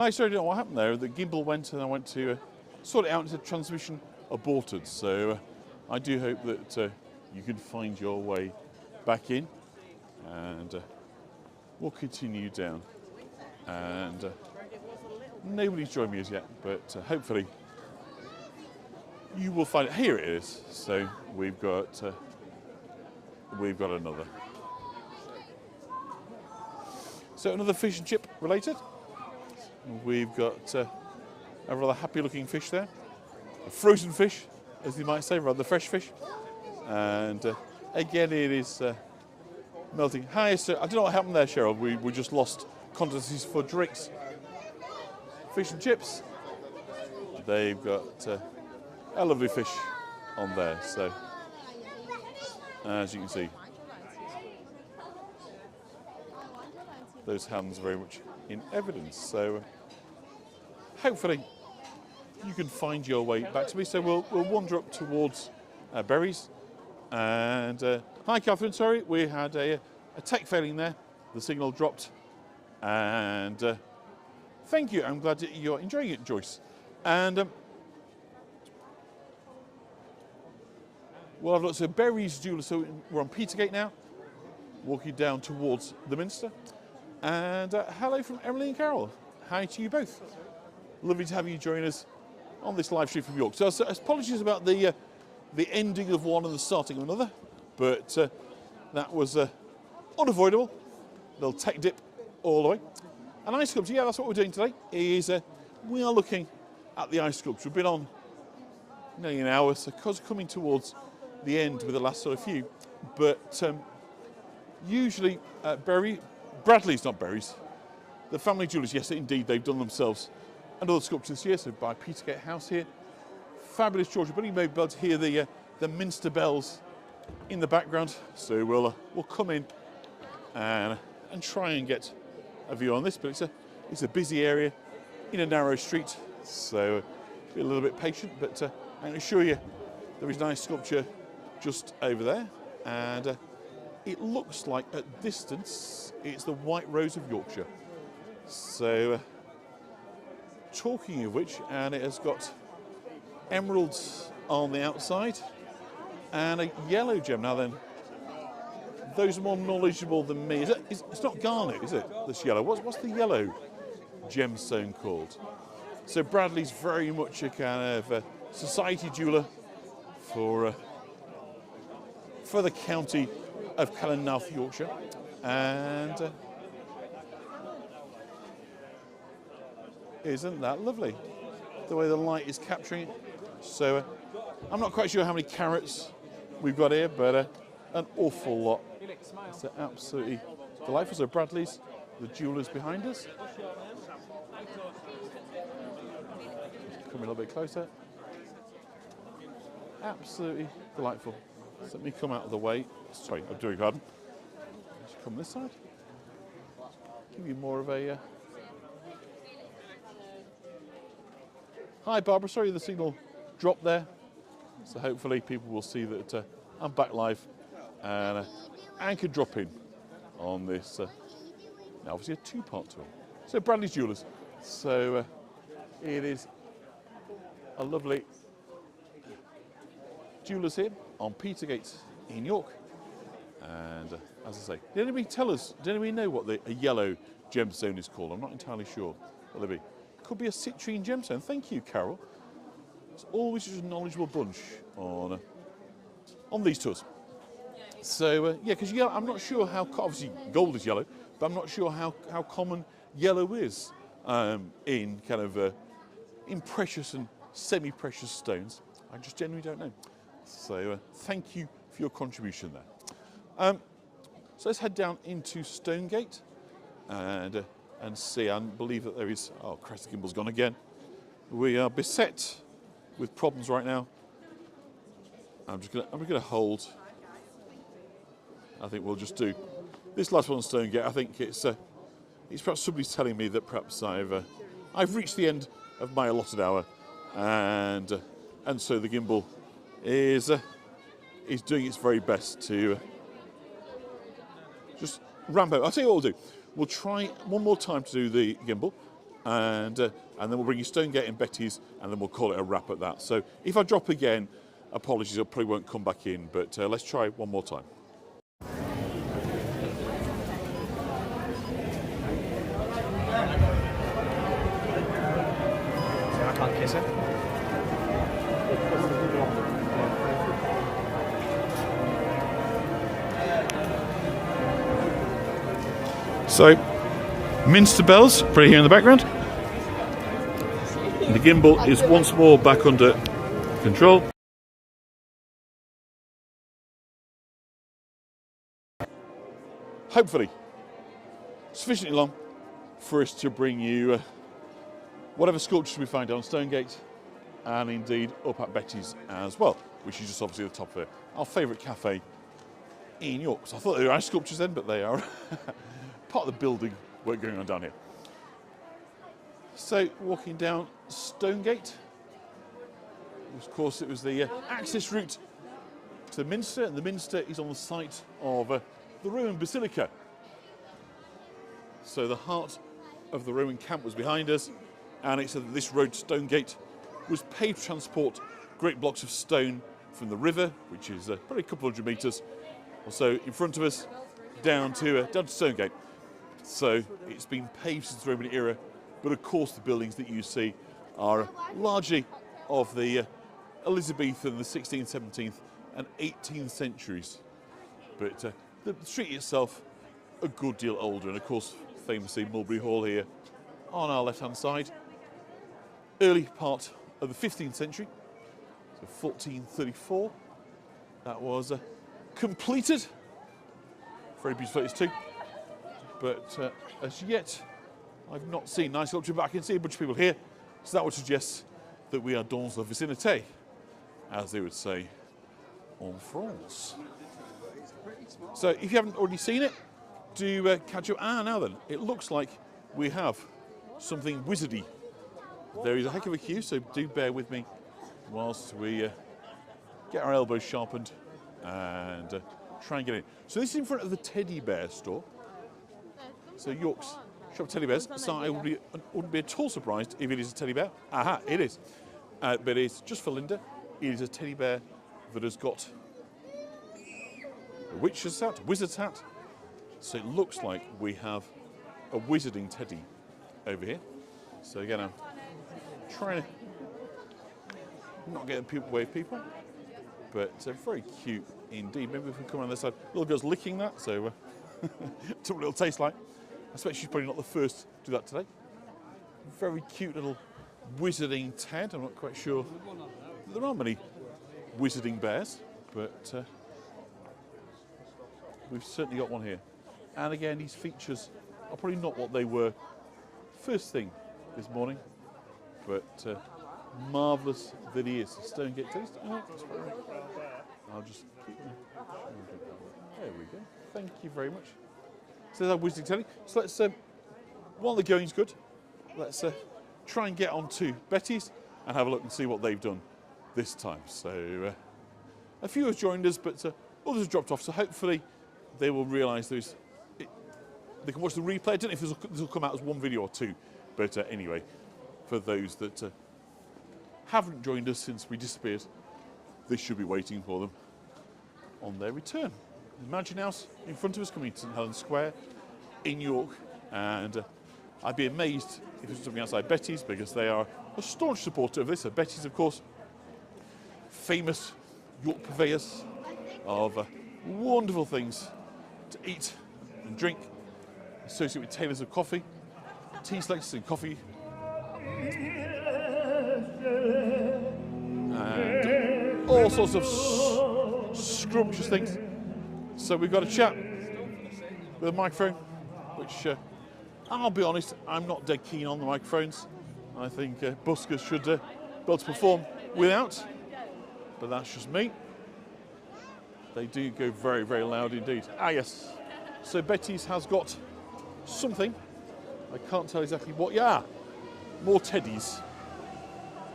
I sorry, I don't know what happened there. The gimbal went and I went to sort it out and the transmission aborted. So I do hope that you can find your way back in, and we'll continue down. And nobody's joined me as yet, but hopefully you will find it. Here it is. So we've got another. So another fish and chip related. We've got a rather happy looking fish there. A frozen fish, as you might say, rather than fresh fish. And again, it is melting. Hi, sir. I don't know what happened there, Cheryl. We just lost contests for Drake's fish and chips. They've got a lovely fish on there. So, as you can see, those hands are very much in evidence. So, hopefully, you can find your way back to me. So we'll wander up towards Berries. And hi, Catherine. Sorry, we had a tech failing there. The signal dropped. And thank you. I'm glad that you're enjoying it, Joyce. And well, I've looked at Berries Jewellery. So we're on Petergate now, walking down towards the Minster. And hello from Emily and Carol. Hi to you both. Lovely to have you join us on this live stream from York. So apologies about the ending of one and the starting of another, but that was unavoidable. Little tech dip all the way. And ice sculpture, yeah, that's what we're doing today. Is we are looking at the ice sculpture. We've been on nearly an hour, so coming towards the end with the last sort of few. But usually Bradley's not Berries. The family jewellers, yes, indeed, they've done themselves another sculpture this year, so by Petergate House here. Fabulous Georgia, but you may be able to hear the Minster bells in the background. So we'll come in and try and get a view on this, but it's a busy area in a narrow street, so be a little bit patient. But I can assure you there is a nice sculpture just over there, and it looks like at distance it's the White Rose of Yorkshire. So talking of which, and it has got emeralds on the outside and a yellow gem. Now then, those are more knowledgeable than me. It's not garnet, is it, this yellow? What's the yellow gemstone called? So Bradley's very much a kind of society jeweller for the county of Callan, North Yorkshire. And isn't that lovely, the way the light is capturing it? So I'm not quite sure how many carats we've got here, but an awful lot. It's absolutely delightful. So Bradley's, the jewellers behind us. Come a little bit closer. Absolutely delightful. So let me come out of the way. Sorry, I'm doing pardon. Just come this side. Give you more of a... Hi Barbara, sorry the signal dropped there. So hopefully people will see that I'm back live and can drop in on this. Now obviously a two-part tour. So Bradley's Jewellers. So it is a lovely jewellers here on Petergate in York. And as I say, did anybody tell us, did anybody know what a yellow gemstone is called? I'm not entirely sure what they be. Could be a citrine gemstone. Thank you, Carol. It's always just a knowledgeable bunch on these tours. So yeah, because I'm not sure how, obviously gold is yellow, but I'm not sure how common yellow is in kind of in precious and semi-precious stones. I just genuinely don't know. So thank you for your contribution there. So let's head down into Stonegate and see and believe that there is. Oh, Christ, the gimbal's gone again. We are beset with problems right now. I'm gonna hold. I think we'll just do this last one on Stonegate. I think it's perhaps somebody's telling me that perhaps I've reached the end of my allotted hour, and so the gimbal is doing its very best to just ramp out. I'll tell you what we'll do. We'll try one more time to do the gimbal, and then we'll bring you Stonegate and Betty's, and then we'll call it a wrap at that. So if I drop again, apologies, I probably won't come back in, but let's try one more time. I can't kiss it. So, Minster bells, pretty here in the background. The gimbal is once more back under control. Hopefully, sufficiently long for us to bring you whatever sculptures we find on Stonegate, and indeed up at Betty's as well, which is just obviously the top of it. Our favourite cafe in York. So I thought they were ice sculptures then, but they are part of the building work going on down here. So walking down Stonegate, of course it was the access route to the Minster, and the Minster is on the site of the Roman Basilica. So the heart of the Roman camp was behind us, and it said that this road to Stonegate was paved to transport great blocks of stone from the river, which is probably a couple hundred metres or so in front of us, down to Stonegate. So it's been paved since the Roman era, but of course the buildings that you see are largely of the Elizabethan, the 16th, 17th and 18th centuries. But the street itself, a good deal older, and of course famously Mulberry Hall here on our left hand side. Early part of the 15th century, so 1434, that was completed. Very beautiful place too. But as yet, I've not seen nice sculpture, but I can see a bunch of people here. So that would suggest that we are dans la vicinité, as they would say en France. So if you haven't already seen it, do catch up. Now then, it looks like we have something wizardy. There is a heck of a queue, so do bear with me whilst we get our elbows sharpened and try and get in. So this is in front of the teddy bear store. So York's shop teddy bears. So I wouldn't be at all surprised if it is a teddy bear. Aha, it is. But it's just for Linda. It is a teddy bear that has got a witch's hat, wizard's hat. So it looks like we have a wizarding teddy over here. So again, I'm trying to not get away with people, but very cute indeed. Maybe if we come on this side, little girl's licking that, so to what it'll taste like. I expect she's probably not the first to do that today. Very cute little wizarding Ted. I'm not quite sure. There aren't many wizarding bears, but we've certainly got one here. And again, these features are probably not what they were first thing this morning, but marvellous that he is. Stonegate taste. Oh, I'll just keep them. There we go. Thank you very much. So there's our wizarding telly. So let's, while the going's good, let's try and get on to Betty's and have a look and see what they've done this time. So a few have joined us, but others have dropped off. So hopefully they will realise they can watch the replay. I don't know if this will come out as one video or two, but anyway, for those that haven't joined us since we disappeared, this should be waiting for them on their return. The Mansion House in front of us, coming to St Helens Square in York, and I'd be amazed if it was something outside Betty's, because they are a staunch supporter of this. So Betty's, of course, famous York purveyors of wonderful things to eat and drink, associated with tailors of coffee, tea selectors and coffee, and all sorts of scrumptious things. So we've got a chat with a microphone, which I'll be honest, I'm not dead keen on the microphones. I think buskers should be able to perform without, but that's just me. They do go very, very loud indeed. Yes. So Betty's has got something. I can't tell exactly what. Yeah, more teddies.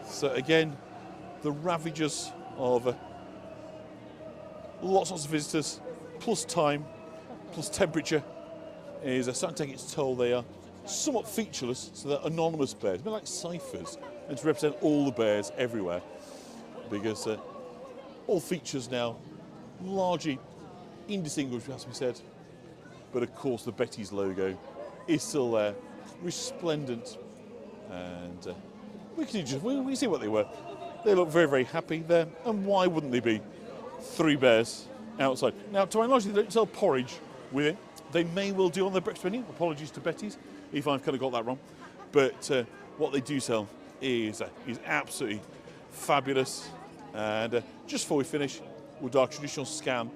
So again, the ravages of lots of visitors, plus time, plus temperature, is starting to take its toll. They are somewhat featureless, so they're anonymous bears, a bit like ciphers, and to represent all the bears everywhere, because all features now largely indistinguishable, as we said, but of course the Betty's logo is still there, resplendent, and we can see what they were. They look very, very happy there, and why wouldn't they be? 3 bears outside. Now, to my knowledge, they don't sell porridge within. They may well do on their breakfast menu. Apologies to Betty's if I've kind of got that wrong. But what they do sell is absolutely fabulous. And just before we finish, we'll do our traditional scan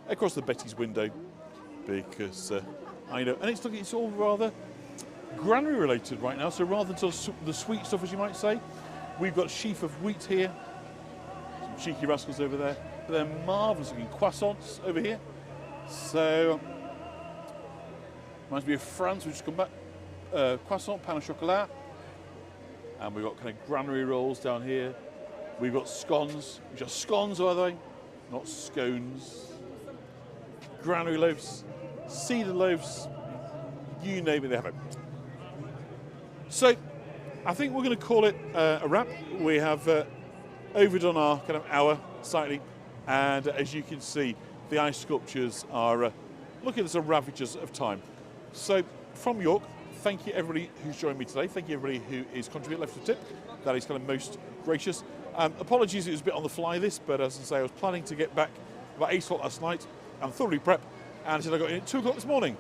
across the Betty's window, because I know, and it's all rather granary related right now. So rather than sort of the sweet stuff, as you might say, we've got sheaf of wheat here, some cheeky rascals over there, but they're marvellous looking croissants over here. So reminds me of France, which has come back. Croissant, pain au chocolat, and we've got kind of granary rolls down here. We've got scones, which are scones, by the way, not scones. Granary loaves, cedar loaves, you name it, they have it. So I think we're going to call it a wrap. We have overdone our kind of hour slightly, and as you can see, the ice sculptures are looking at the ravages of time. So from York, thank you everybody who's joined me today. Thank you everybody who is contributing, left a tip. That is kind of most gracious. Apologies, it was a bit on the fly this, but as I say, I was planning to get back about 8 o'clock last night. I'm thoroughly prepped, and I got in at 2 o'clock this morning.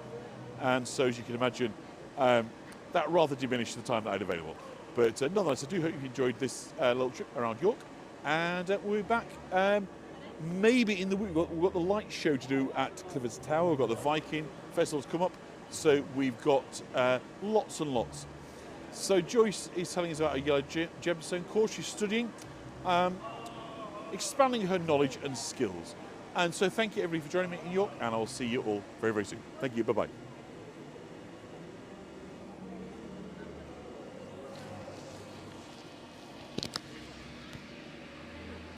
And so, as you can imagine, that rather diminished the time that I had available. But nonetheless, I do hope you enjoyed this little trip around York. And we'll be back maybe in the week. We've got the light show to do at Clifford's Tower. We've got the Viking Festival's come up. So we've got lots and lots. So Joyce is telling us about a yellow gemstone course she's studying, expanding her knowledge and skills. And so thank you everybody for joining me in York, and I'll see you all very, very soon. Thank you, bye-bye.